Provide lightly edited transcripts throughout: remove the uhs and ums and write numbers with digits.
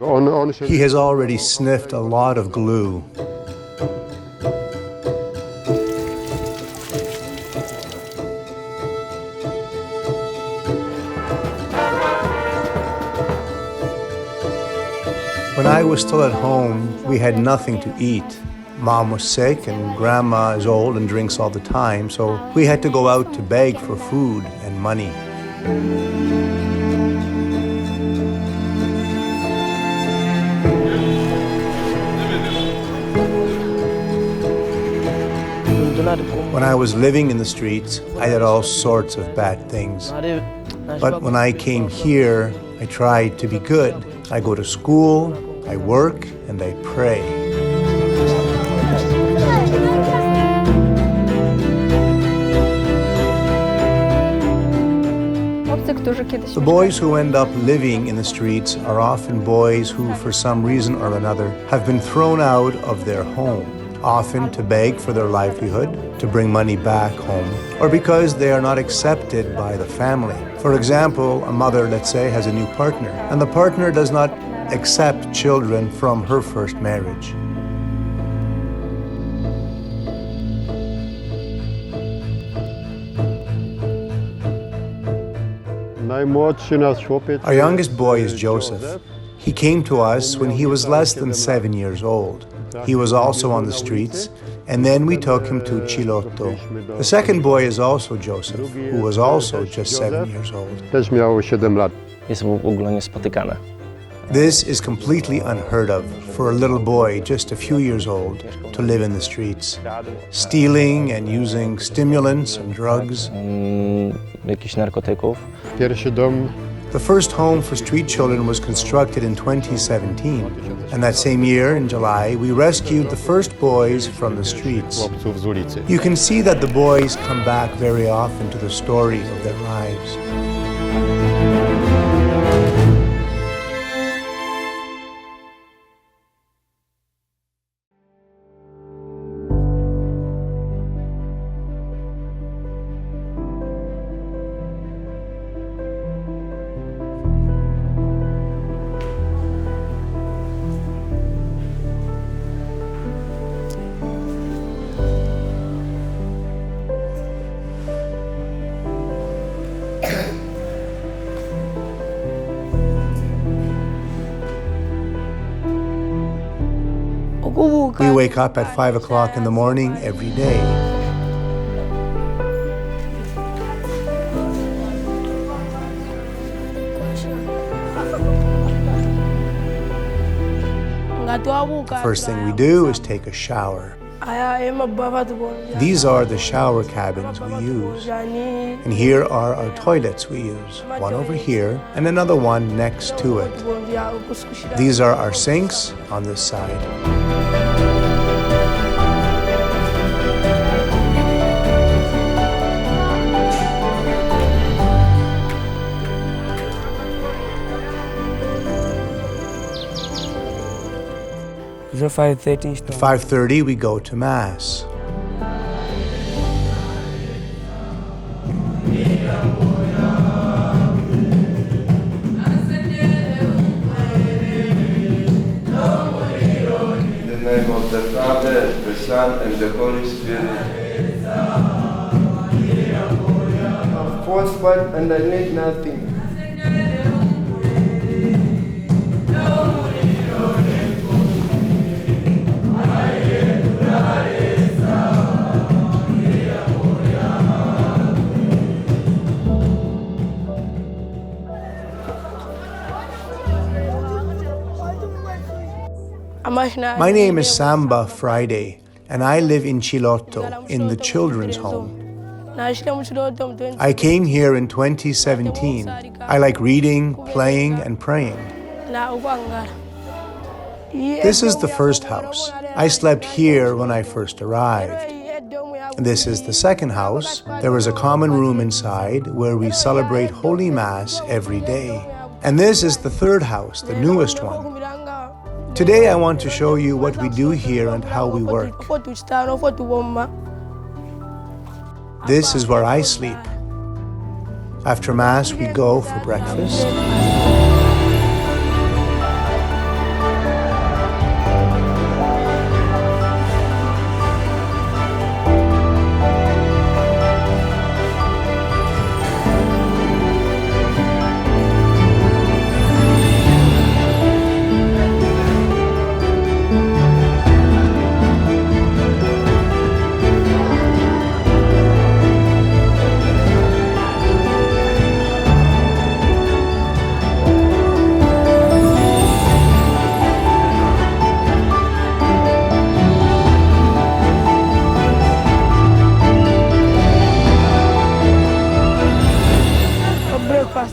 He has already sniffed a lot of glue. When I was still at home, we had nothing to eat. Mom was sick and Grandma is old and drinks all the time, so we had to go out to beg for food and money. When I was living in the streets, I did all sorts of bad things. But when I came here, I tried to be good. I go to school, I work, and I pray. The boys who end up living in the streets are often boys who, for some reason or another, have been thrown out of their home, often to beg for their livelihood, to bring money back home, or because they are not accepted by the family. For example, a mother, let's say, has a new partner, and the partner does not accept children from her first marriage. Our youngest boy is Joseph. He came to us when he was less than 7 years old. He was also on the streets, and then we took him to Ciloto. The second boy is also Joseph, who was also just 7 years old. This is completely unheard of for a little boy just a few years old to live in the streets, stealing and using stimulants and drugs. The first home for street children was constructed in 2017, and that same year, in July, we rescued the first boys from the streets. You can see that the boys come back very often to the story of their lives. We wake up at 5 o'clock in the morning every day. The first thing we do is take a shower. These are the shower cabins we use. And here are our toilets we use, one over here and another one next to it. These are our sinks on this side. At 5:30 we go to Mass. In the name of the Father, the Son, and the Holy Spirit. I'm forceful and I need nothing. My name is Samba Friday, and I live in Ciloto, in the children's home. I came here in 2017. I like reading, playing, and praying. This is the first house. I slept here when I first arrived. This is the second house. There is a common room inside where we celebrate Holy Mass every day. And this is the third house, the newest one. Today I want to show you what we do here and how we work. This is where I sleep. After Mass, we go for breakfast.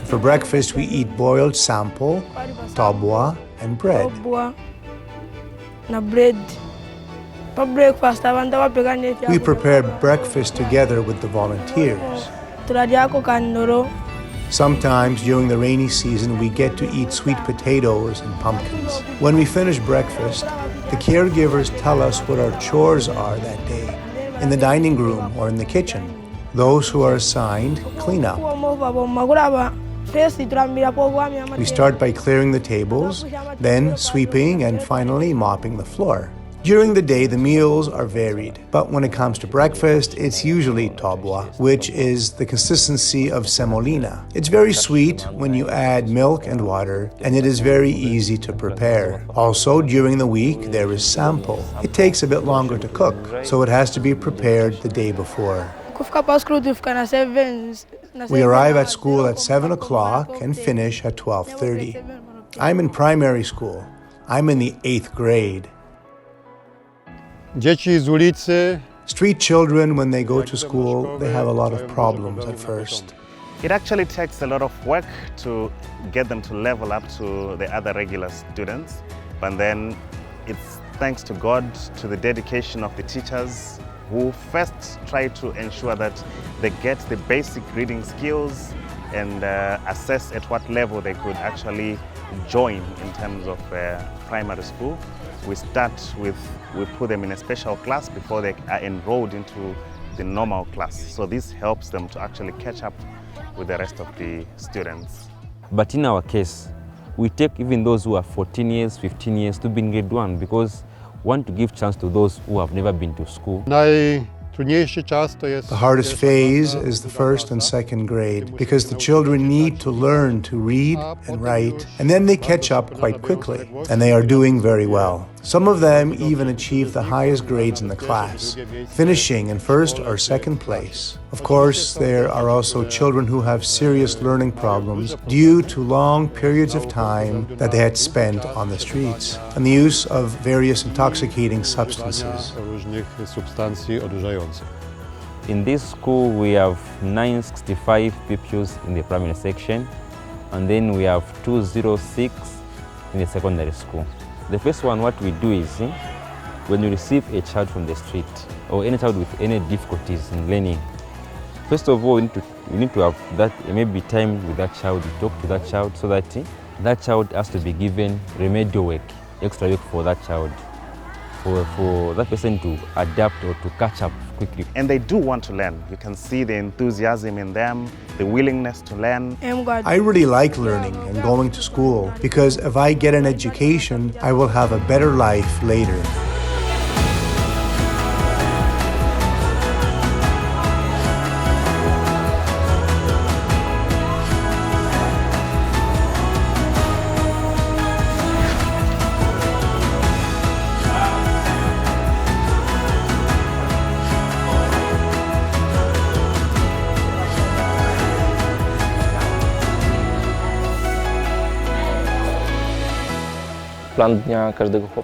For breakfast, we eat boiled sample, tobwa, and bread. We prepare breakfast together with the volunteers. Sometimes during the rainy season, we get to eat sweet potatoes and pumpkins. When we finish breakfast, the caregivers tell us what our chores are that day, in the dining room or in the kitchen. Those who are assigned clean up. We start by clearing the tables, then sweeping, and finally mopping the floor. During the day, the meals are varied, but when it comes to breakfast, it's usually tobwa, which is the consistency of semolina. It's very sweet when you add milk and water, and it is very easy to prepare. Also, during the week, there is sample. It takes a bit longer to cook, so it has to be prepared the day before. We arrive at school at 7 o'clock and finish at 12:30. I'm in primary school. I'm in the 8th grade. Street children, when they go to school, they have a lot of problems at first. It actually takes a lot of work to get them to level up to the other regular students, but then it's thanks to God, to the dedication of the teachers who first try to ensure that they get the basic reading skills and assess at what level they could actually join in terms of primary school. We put them in a special class before they are enrolled into the normal class. So this helps them to actually catch up with the rest of the students. But in our case, we take even those who are 14 years, 15 years to be in grade 1 because we want to give chance to those who have never been to school. The hardest phase is the 1st and 2nd grade because the children need to learn to read and write, and then they catch up quite quickly, and they are doing very well. Some of them even achieve the highest grades in the class, finishing in 1st or 2nd place. Of course, there are also children who have serious learning problems due to long periods of time that they had spent on the streets and the use of various intoxicating substances. In this school, we have 965 pupils in the primary section, and then we have 206 in the secondary school. The first one, what we do is, when you receive a child from the street, or any child with any difficulties in learning, first of all, we need to have that maybe time with that child, to talk to that child, so that that child has to be given remedial work, extra work for that child, for that person to adapt or to catch up quickly. And they do want to learn. You can see the enthusiasm in them, the willingness to learn. I really like learning and going to school because if I get an education, I will have a better life later.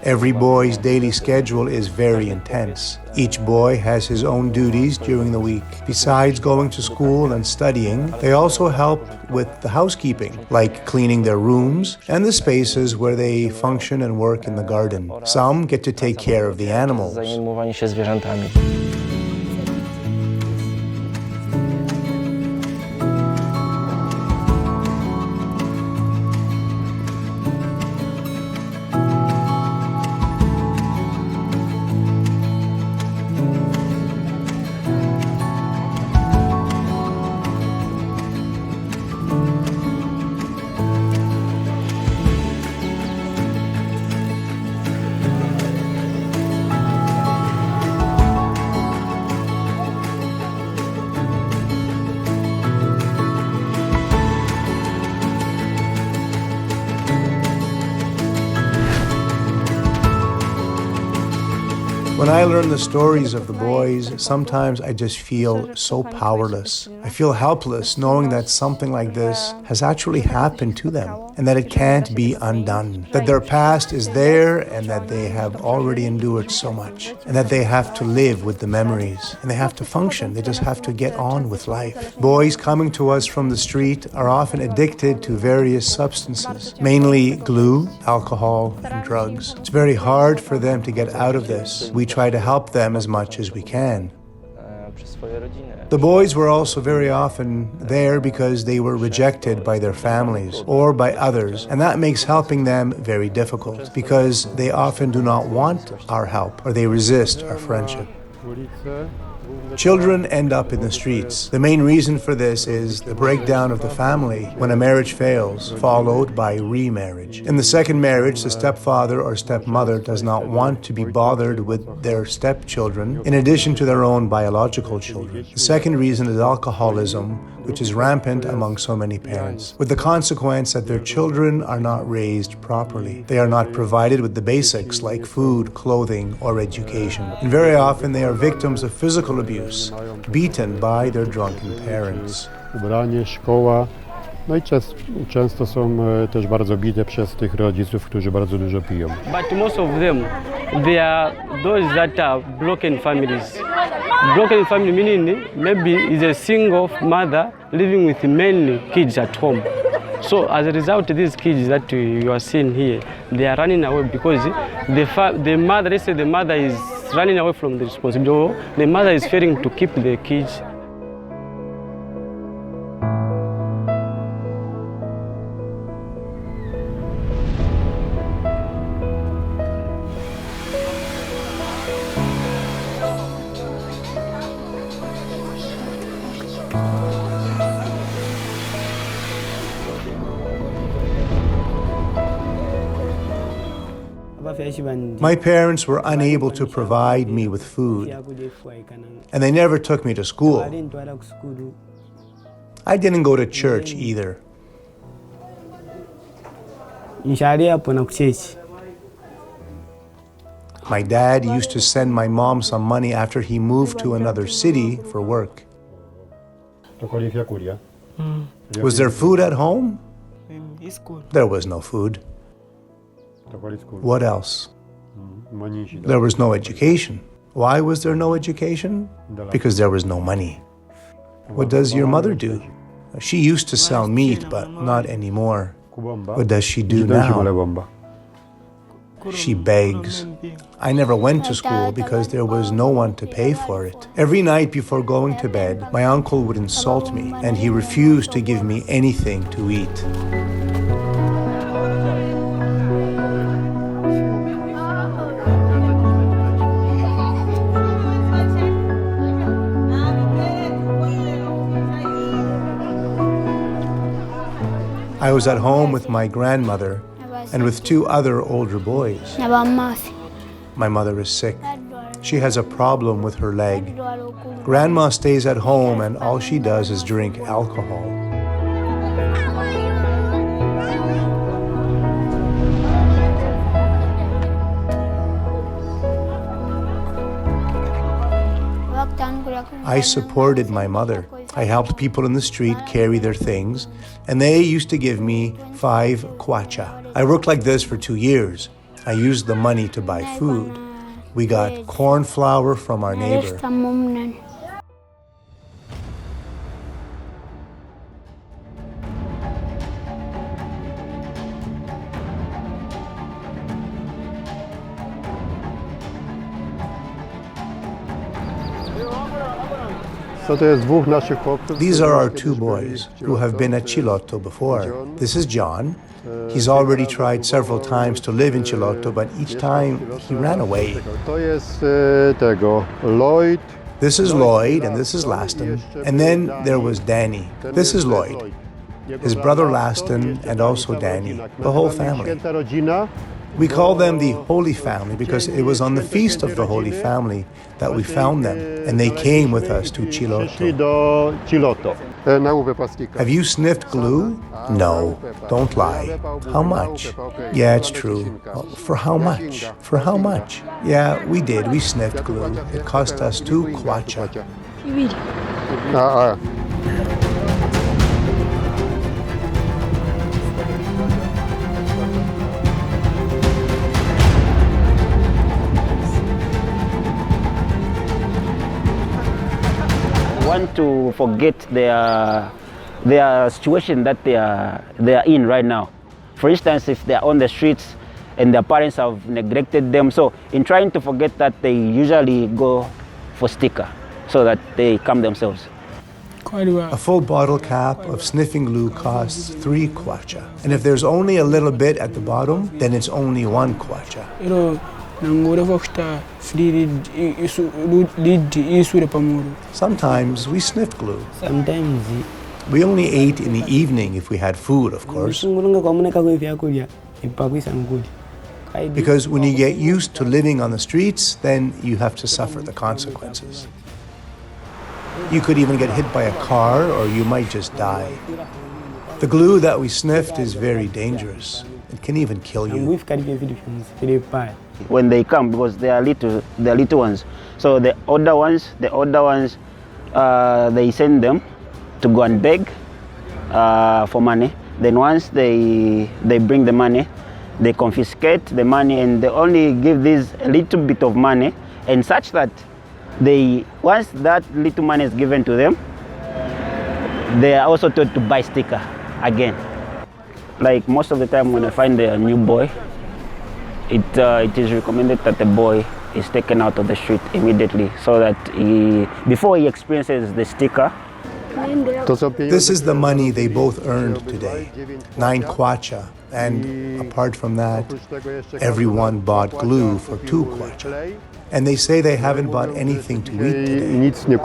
Every boy's daily schedule is very intense. Each boy has his own duties during the week. Besides going to school and studying, they also help with the housekeeping, like cleaning their rooms and the spaces where they function and work in the garden. Some get to take care of the animals. When I learn the stories of the boys, sometimes I just feel so powerless. I feel helpless knowing that something like this has actually happened to them and that it can't be undone. That their past is there and that they have already endured so much and that they have to live with the memories and they have to function. They just have to get on with life. Boys coming to us from the street are often addicted to various substances, mainly glue, alcohol, and drugs. It's very hard for them to get out of this. We try to help them as much as we can. The boys were also very often there because they were rejected by their families or by others, and that makes helping them very difficult because they often do not want our help or they resist our friendship. Children end up in the streets. The main reason for this is the breakdown of the family when a marriage fails, followed by remarriage. In the second marriage, the stepfather or stepmother does not want to be bothered with their stepchildren in addition to their own biological children. The second reason is alcoholism, which is rampant among so many parents, with the consequence that their children are not raised properly. They are not provided with the basics like food, clothing, or education. And very often they are victims of physical abuse, beaten by their drunken parents. Ubranie, szkoła. No i często są też bardzo bite przez tych rodziców, którzy bardzo dużo piją. But most of them, they are those that are broken families. Broken family meaning maybe is a single mother living with many kids at home. So as a result, these kids that you are seeing here, they are running away because the mother, let's say the mother is running away from the responsibility. The mother is failing to keep the kids. My parents were unable to provide me with food, and they never took me to school. I didn't go to church either. My dad used to send my mom some money after he moved to another city for work. Was there food at home? There was no food. What else? There was no education. Why was there no education? Because there was no money. What does your mother do? She used to sell meat, but not anymore. What does she do now? She begs. I never went to school because there was no one to pay for it. Every night before going to bed, my uncle would insult me, and he refused to give me anything to eat. I was at home with my grandmother and with two other older boys. My mother is sick. She has a problem with her leg. Grandma stays at home and all she does is drink alcohol. I supported my mother. I helped people in the street carry their things, and they used to give me 5 kwacha. I worked like this for 2 years. I used the money to buy food. We got corn flour from our neighbor. These are our 2 boys who have been at Ciloto before. This is John. He's already tried several times to live in Ciloto, but each time he ran away. This is Lloyd and this is Laston. And then there was Danny. This is Lloyd, his brother Laston, and also Danny, the whole family. We call them the Holy Family because it was on the Feast of the Holy Family that we found them, and they came with us to Ciloto. Have you sniffed glue? No, don't lie. How much? Yeah, it's true. Well, for how much? For how much? Yeah, we did. We sniffed glue. It cost us 2 kwacha. Want to forget their situation that they are in right now. For instance, if they are on the streets and their parents have neglected them, so in trying to forget that, they usually go for sticker so that they calm themselves. A full bottle cap of sniffing glue costs 3 kwacha. And if there's only a little bit at the bottom, then it's only 1 kwacha. Sometimes we sniffed glue. Sometimes We only ate in the evening if we had food, of course. Because when you get used to living on the streets, then you have to suffer the consequences. You could even get hit by a car, or you might just die. The glue that we sniffed is very dangerous. It can even kill you. When they come, because they are little ones. So the older ones, they send them to go and beg for money. Then once they bring the money, they confiscate the money, and they only give this a little bit of money, and such that once that little money is given to them, they are also told to buy sticker again. Like most of the time when I find a new boy, it is recommended that the boy is taken out of the street immediately, so that before he experiences the sticker. This is the money they both earned today, 9 kwacha, and apart from that, everyone bought glue for 2 kwacha. And they say they haven't bought anything to eat today.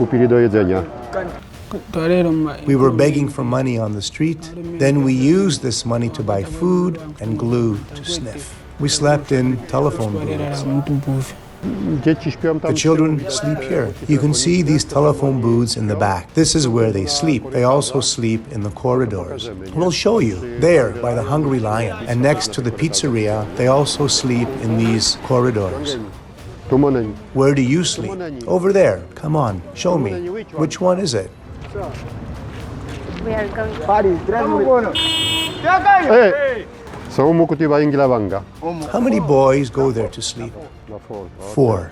We were begging for money on the street, then we used this money to buy food and glue to sniff. We slept in telephone booths. The children sleep here. You can see these telephone booths in the back. This is where they sleep. They also sleep in the corridors. We'll show you. There, by the Hungry Lion. And next to the pizzeria, they also sleep in these corridors. Where do you sleep? Over there. Come on, show me. Which one is it? We are going. How many boys go there to sleep? 4.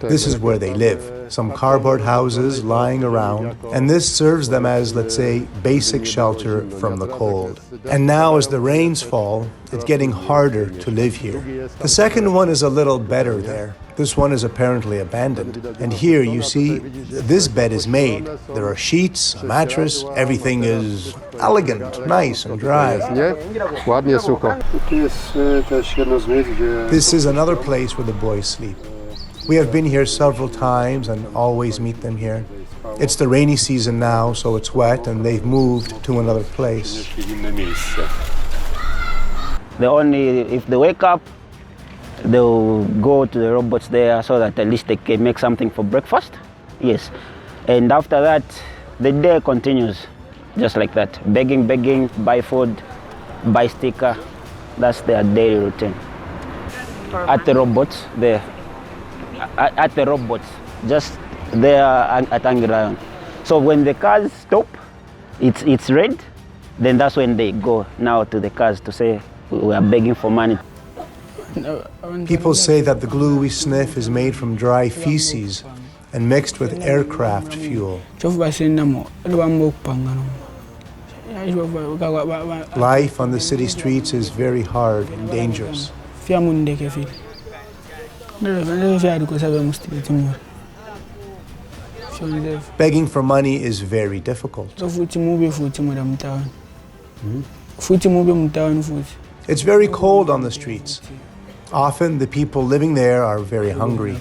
This is where they live. Some cardboard houses lying around, and this serves them as, let's say, basic shelter from the cold. And now as the rains fall, it's getting harder to live here. The second one is a little better there. This one is apparently abandoned. And here you see, this bed is made. There are sheets, a mattress, everything is elegant, nice and dry. This is another place where the boys sleep. We have been here several times and always meet them here. It's the rainy season now, so it's wet, and they've moved to another place. If they wake up, they'll go to the robots there so that at least they can make something for breakfast. Yes. And after that, the day continues just like that. Begging, buy food, buy sticker. That's their daily routine. At the robots, just there at Hungry Lion. So when the cars stop, it's red, then that's when they go now to the cars to say, we are begging for money. People say that the glue we sniff is made from dry feces and mixed with aircraft fuel. Life on the city streets is very hard and dangerous. Begging for money is very difficult. It's very cold on the streets. Often the people living there are very hungry.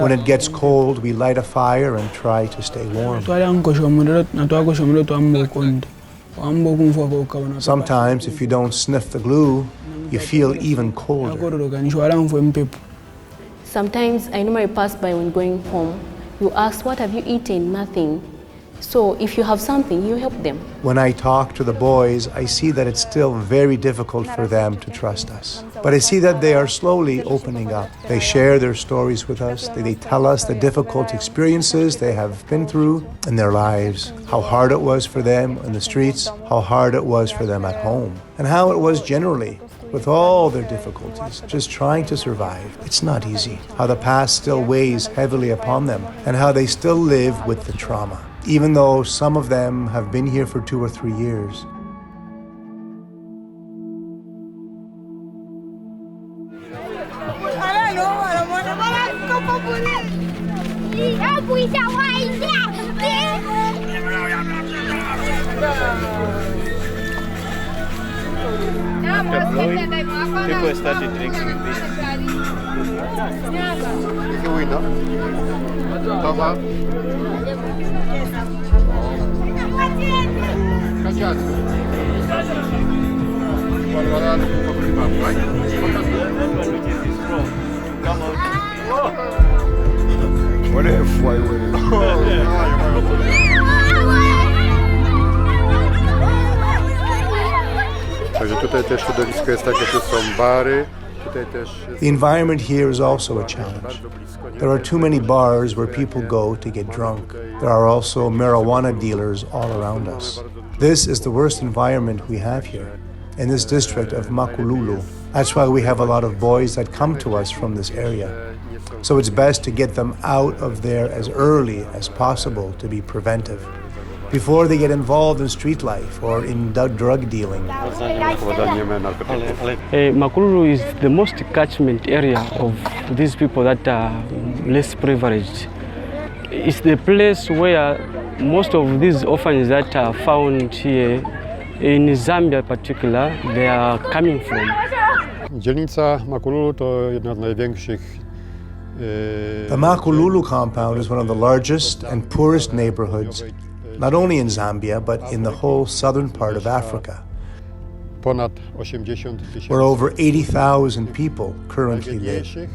When it gets cold, we light a fire and try to stay warm. Sometimes, if you don't sniff the glue, you feel even colder. Sometimes I normally pass by when going home. You ask, what have you eaten? Nothing. So if you have something, you help them. When I talk to the boys, I see that it's still very difficult for them to trust us. But I see that they are slowly opening up. They share their stories with us. They tell us the difficult experiences they have been through in their lives, how hard it was for them in the streets, how hard it was for them at home, and how it was generally with all their difficulties, just trying to survive. It's not easy. How the past still weighs heavily upon them, and how they still live with the trauma, even though some of them have been here for 2 or 3 years. People started drinking this. Także tutaj też środowisko jest takie, że są bary. The environment here is also a challenge. There are too many bars where people go to get drunk. There are also marijuana dealers all around us. This is the worst environment we have here in this district of Makululu. That's why we have a lot of boys that come to us from this area. So it's best to get them out of there as early as possible to be preventive, before they get involved in street life or in drug dealing. Makululu is the most catchment area of these people that are less privileged. It's the place where most of these orphans that are found here, in Zambia in particular, they are coming from. Dzielnica Makululu to jedna z największych. The Makululu compound is one of the largest and poorest neighborhoods, not only in Zambia, but in the whole southern part of Africa, where over 80,000 people currently live.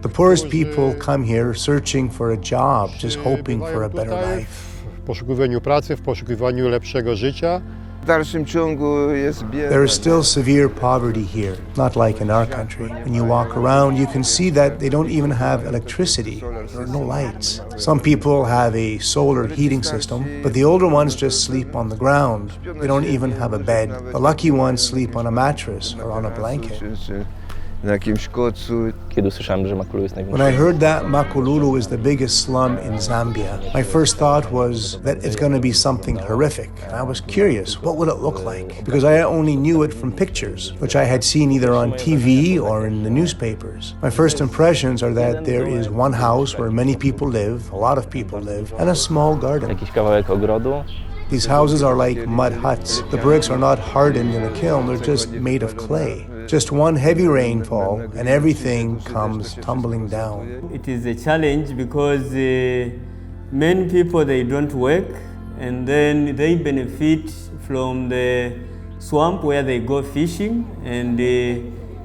The poorest people come here searching for a job, just hoping for a better life. W poszukiwaniu pracy, w poszukiwaniu lepszego życia. There is still severe poverty here, not like in our country. When you walk around, you can see that they don't even have electricity. There are no lights. Some people have a solar heating system, but the older ones just sleep on the ground. They don't even have a bed. The lucky ones sleep on a mattress or on a blanket. When I heard that Makululu is the biggest slum in Zambia, my first thought was that it's going to be something horrific. I was curious, what would it look like? Because I only knew it from pictures, which I had seen either on TV or in the newspapers. My first impressions are that there is one house where many people live, a lot of people live, and a small garden. These houses are like mud huts. The bricks are not hardened in a kiln, they're just made of clay. Just one heavy rainfall and everything comes tumbling down. It is a challenge because many people, they don't work, and then they benefit from the swamp where they go fishing, and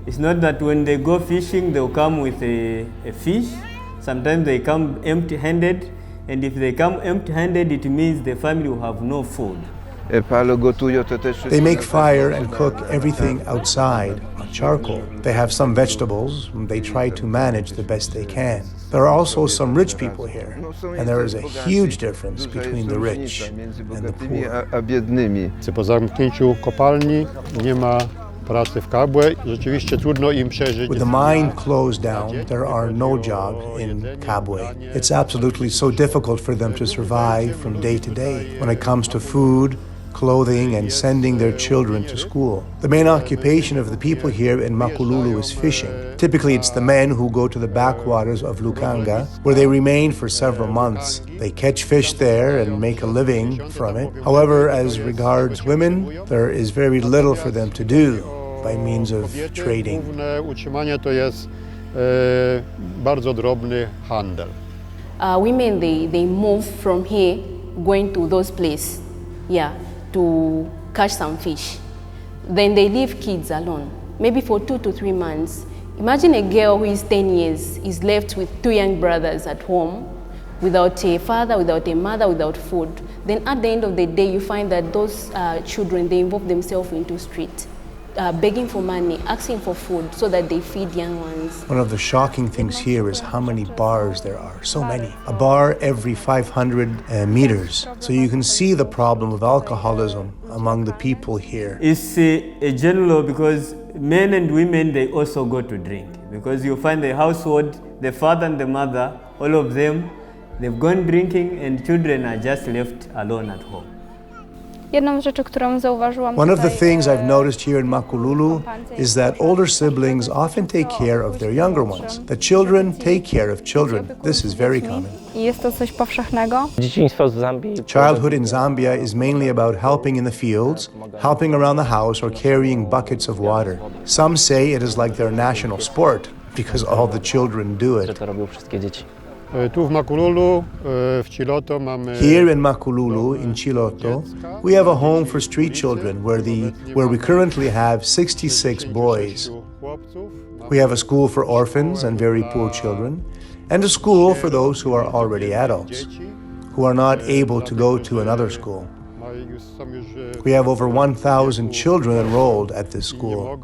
it's not that when they go fishing they'll come with a fish. Sometimes they come empty-handed, and if they come empty-handed, it means the family will have no food. They make fire and cook everything outside on charcoal. They have some vegetables. They try to manage the best they can. There are also some rich people here, and there is a huge difference between the rich and the poor. Po zamknięciu kopalni nie ma pracy w Kabwe. Rzeczywiście trudno im przeżyć. With the mine closed down, there are no jobs in Kabwe. It's absolutely so difficult for them to survive from day to day when it comes to food, clothing, and sending their children to school. The main occupation of the people here in Makululu is fishing. Typically, it's the men who go to the backwaters of Lukanga, where they remain for several months. They catch fish there and make a living from it. However, as regards women, there is very little for them to do by means of trading. Główne utrzymanie to jest bardzo drobny handel. Women, they move from here, going to those places, to catch some fish. Then they leave kids alone. Maybe for 2 to 3 months, Imagine a girl who is 10 years is left with 2 young brothers at home, without a father, without a mother, without food. Then at the end of the day, you find that those children, they involve themselves into street, begging for money, asking for food so that they feed young ones. One of the shocking things here is how many bars there are, so many. A bar every 500 meters. So you can see the problem of alcoholism among the people here. It's a general because men and women, they also go to drink. Because you find the household, the father and the mother, all of them, they've gone drinking and children are just left alone at home. One of the things I've noticed here in Makululu is that older siblings often take care of their younger ones. The children take care of children. This is very common. Childhood in Zambia is mainly about helping in the fields, helping around the house, or carrying buckets of water. Some say it is like their national sport because all the children do it. Tu w Makululu, w Ciloto mamy... Here in Makululu, in Ciloto, we have a home for street children where we currently have 66 boys. We have a school for orphans and very poor children, and a school for those who are already adults, who are not able to go to another school. We have over 1,000 children enrolled at this school.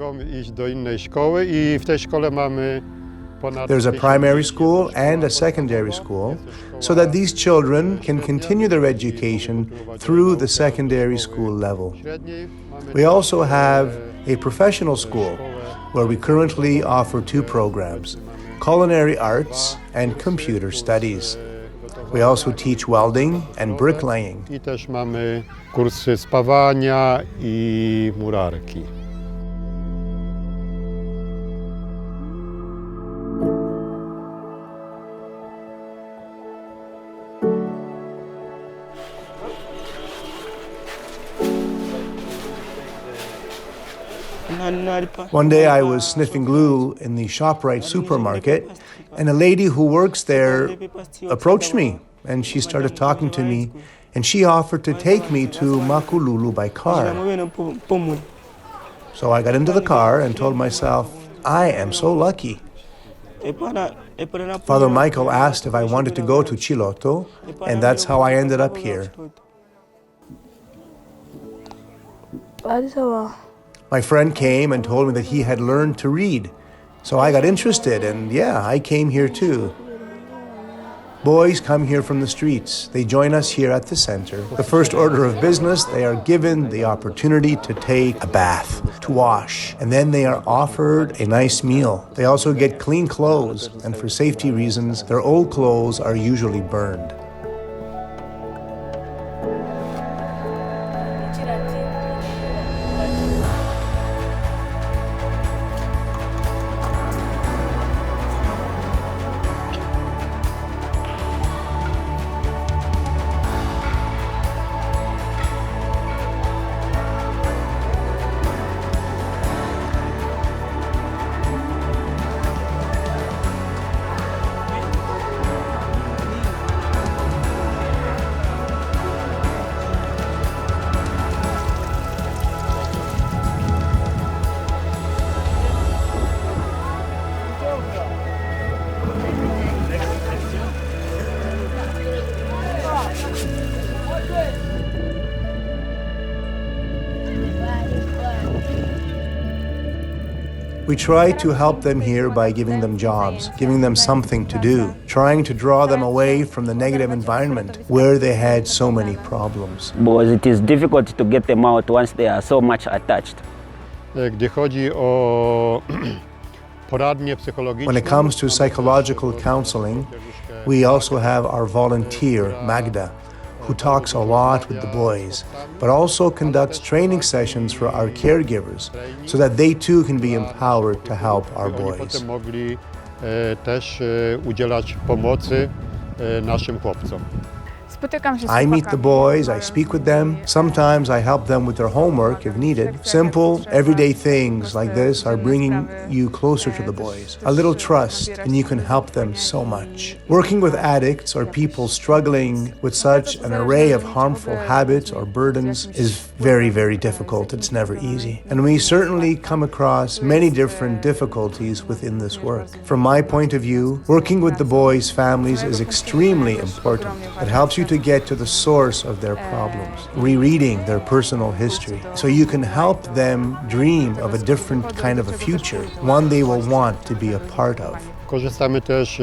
There's a primary school and a secondary school, so that these children can continue their education through the secondary school level. We also have a professional school, where we currently offer 2 programs, culinary arts and computer studies. We also teach welding and bricklaying. I też mamy kursy spawania i murarki. One day I was sniffing glue in the ShopRite supermarket, and a lady who works there approached me, and she started talking to me, and she offered to take me to Makululu by car. So I got into the car and told myself, I am so lucky. Father Michael asked if I wanted to go to Ciloto, and that's how I ended up here. My friend came and told me that he had learned to read. So I got interested, and yeah, I came here too. Boys come here from the streets. They join us here at the center. The first order of business, they are given the opportunity to take a bath, to wash, and then they are offered a nice meal. They also get clean clothes, and for safety reasons, their old clothes are usually burned. We try to help them here by giving them jobs, giving them something to do, trying to draw them away from the negative environment where they had so many problems. Because it is difficult to get them out once they are so much attached. Gdy chodzi o poradnie psychologiczne... When it comes to psychological counseling, we also have our volunteer, Magda, who talks a lot with the boys, but also conducts training sessions for our caregivers so that they too can be empowered to help our boys. mogli też udzielać pomocy naszym chłopcom. I meet the boys, I speak with them. Sometimes I help them with their homework if needed. Simple, everyday things like this are bringing you closer to the boys. A little trust, and you can help them so much. Working with addicts or people struggling with such an array of harmful habits or burdens is very, very difficult. It's never easy. And we certainly come across many different difficulties within this work. From my point of view, working with the boys' families is extremely important. It helps you to get to the source of their problems, rereading their personal history, so you can help them dream of a different kind of a future, one they will want to be a part of. Korzystamy też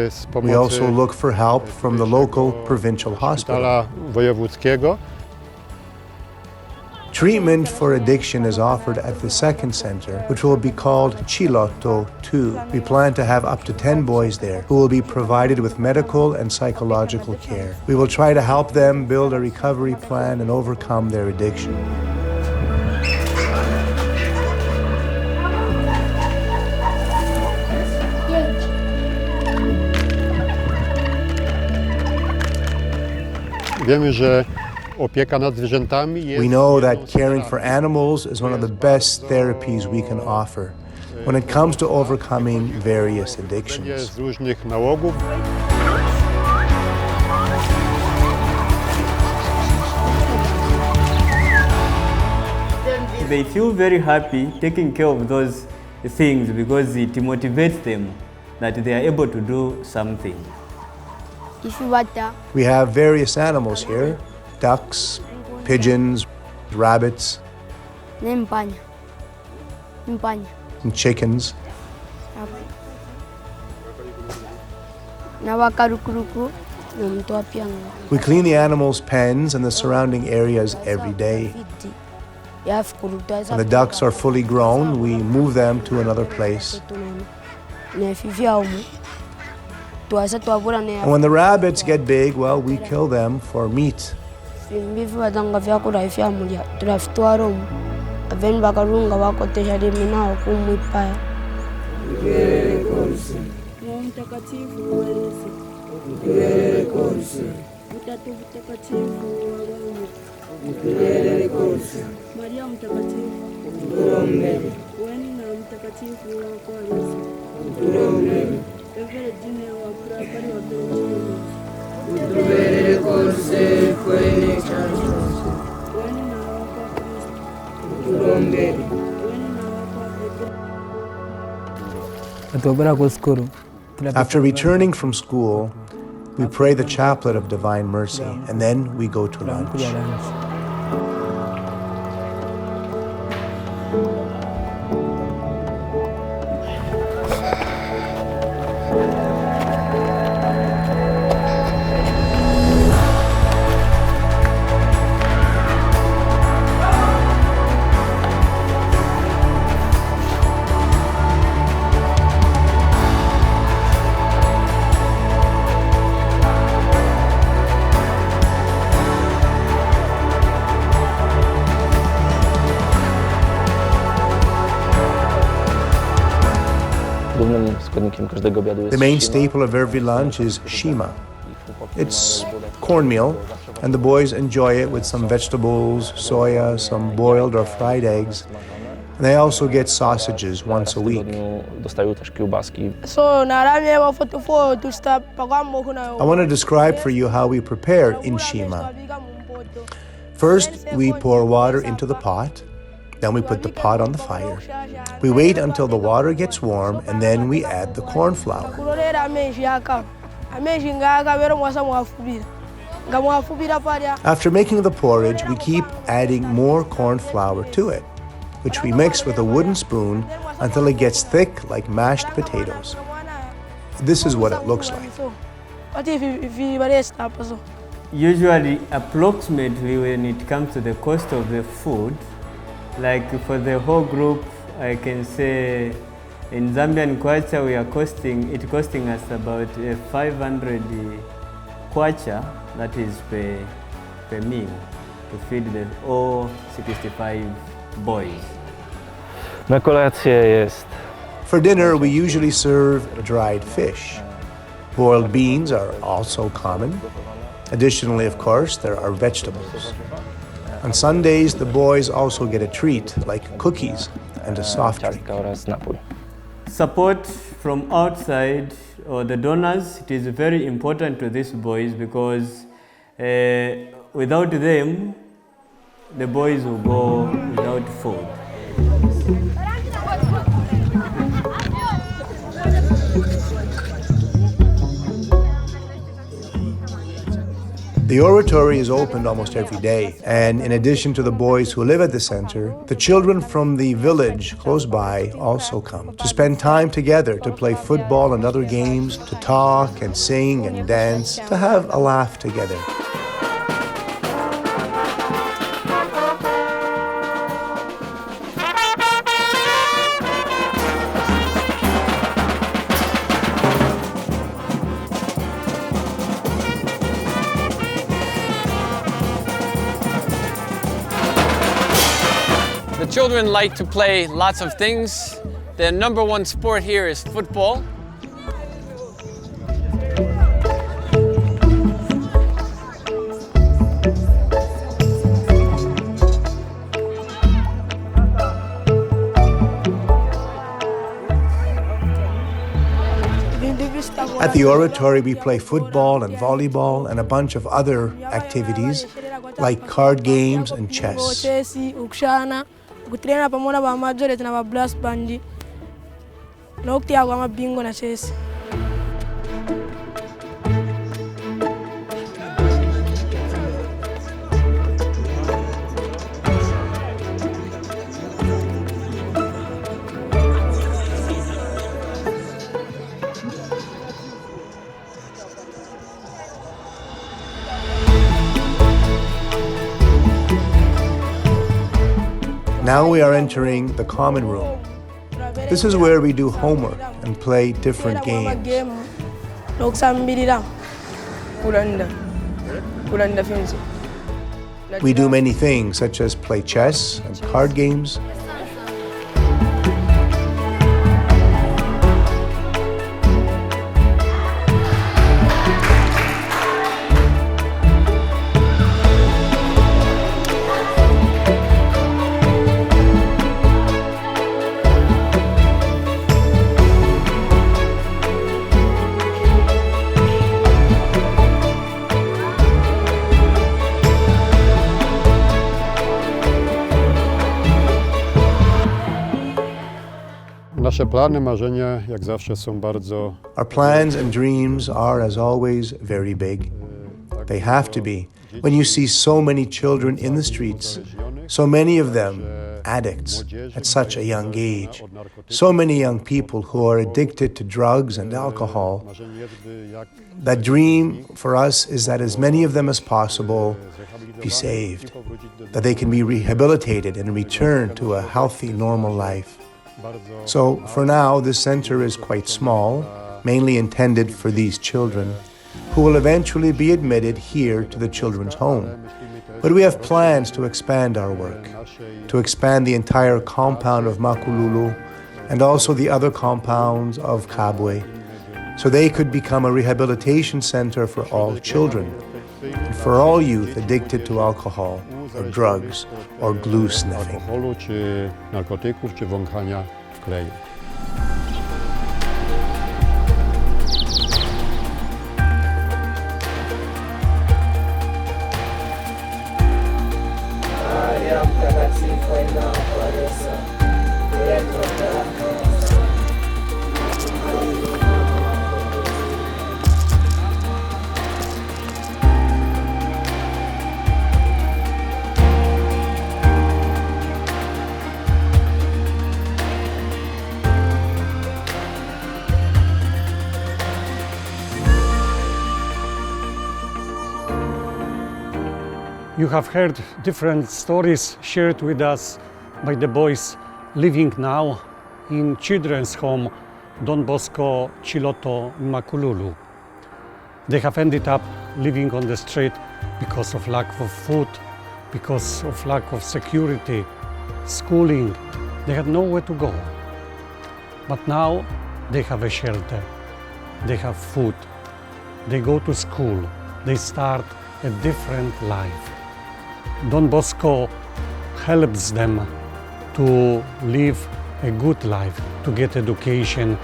z pomocy We also look for help from the local provincial hospital. szpitala wojewódzkiego. Treatment for addiction is offered at the second center, which will be called Ciloto 2. We plan to have up to 10 boys there who will be provided with medical and psychological care. We will try to help them build a recovery plan and overcome their addiction. Wiemy, że opieka nad zwierzętami jest We know that caring for animals is one of the best therapies we can offer when it comes to overcoming various addictions. z różnych nałogów. They feel very happy taking care of those things because it motivates them that they are able to do something. We have various animals here: ducks, pigeons, rabbits, and chickens. We clean the animals' pens and the surrounding areas every day. When the ducks are fully grown, we move them to another place. And when the rabbits get big, well, we kill them for meat. After returning from school, we pray the chaplet of Divine Mercy, and then we go to lunch. The main staple of every lunch is shima. It's cornmeal, and the boys enjoy it with some vegetables, soya, some boiled or fried eggs. And they also get sausages once a week. I want to describe for you how we prepare in shima. First, we pour water into the pot. Then we put the pot on the fire. We wait until the water gets warm, and then we add the corn flour. After making the porridge, we keep adding more corn flour to it, which we mix with a wooden spoon until it gets thick like mashed potatoes. This is what it looks like. Usually, approximately when it comes to the cost of the food, like for the whole group, I can say in Zambian kwacha it costing us about 500 kwacha, that is per meal, to feed the all 65 boys. Na kolację jest. For dinner, we usually serve dried fish. Boiled beans are also common. Additionally, of course, there are vegetables. On Sundays, the boys also get a treat, like cookies and a soft drink. Support from outside or the donors, it is very important to these boys because without them, the boys will go without food. The oratory is opened almost every day, and in addition to the boys who live at the center, the children from the village close by also come to spend time together, to play football and other games, to talk and sing and dance, to have a laugh together. The children like to play lots of things. Their number one sport here is football. At the oratory, we play football and volleyball and a bunch of other activities like card games and chess. Kutraina pamoja na majority na brass band na uktia kwa mabingo na chess. Now we are entering the common room. This is where we do homework and play different games. We do many things, such as play chess and card games. Nasze plany, marzenia, jak zawsze, są bardzo. Our plans and dreams are, as always, very big. They have to be. When you see so many children in the streets, so many of them addicts at such a young age, so many young people who are addicted to drugs and alcohol, that dream for us is that as many of them as possible be saved, that they can be rehabilitated and return to a healthy, normal life. So for now, this center is quite small, mainly intended for these children, who will eventually be admitted here to the children's home. But we have plans to expand our work, to expand the entire compound of Makululu and also the other compounds of Kabwe, so they could become a rehabilitation center for all children and for all youth addicted to alcohol or drugs or glue sniffing. Alkoholu, czy narkotyków, czy wąchania w kleju. You have heard different stories shared with us by the boys living now in children's home Don Bosco, Ciloto, Makululu. They have ended up living on the street because of lack of food, because of lack of security, schooling. They had nowhere to go. But now they have a shelter, they have food, they go to school, they start a different life. Don Bosco helps them to live a good life, to get education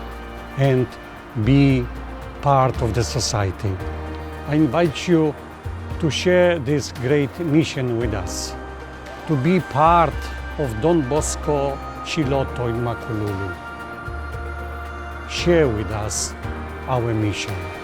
and be part of the society. I invite you to share this great mission with us, to be part of Don Bosco Ciloto in Makululu. Share with us our mission.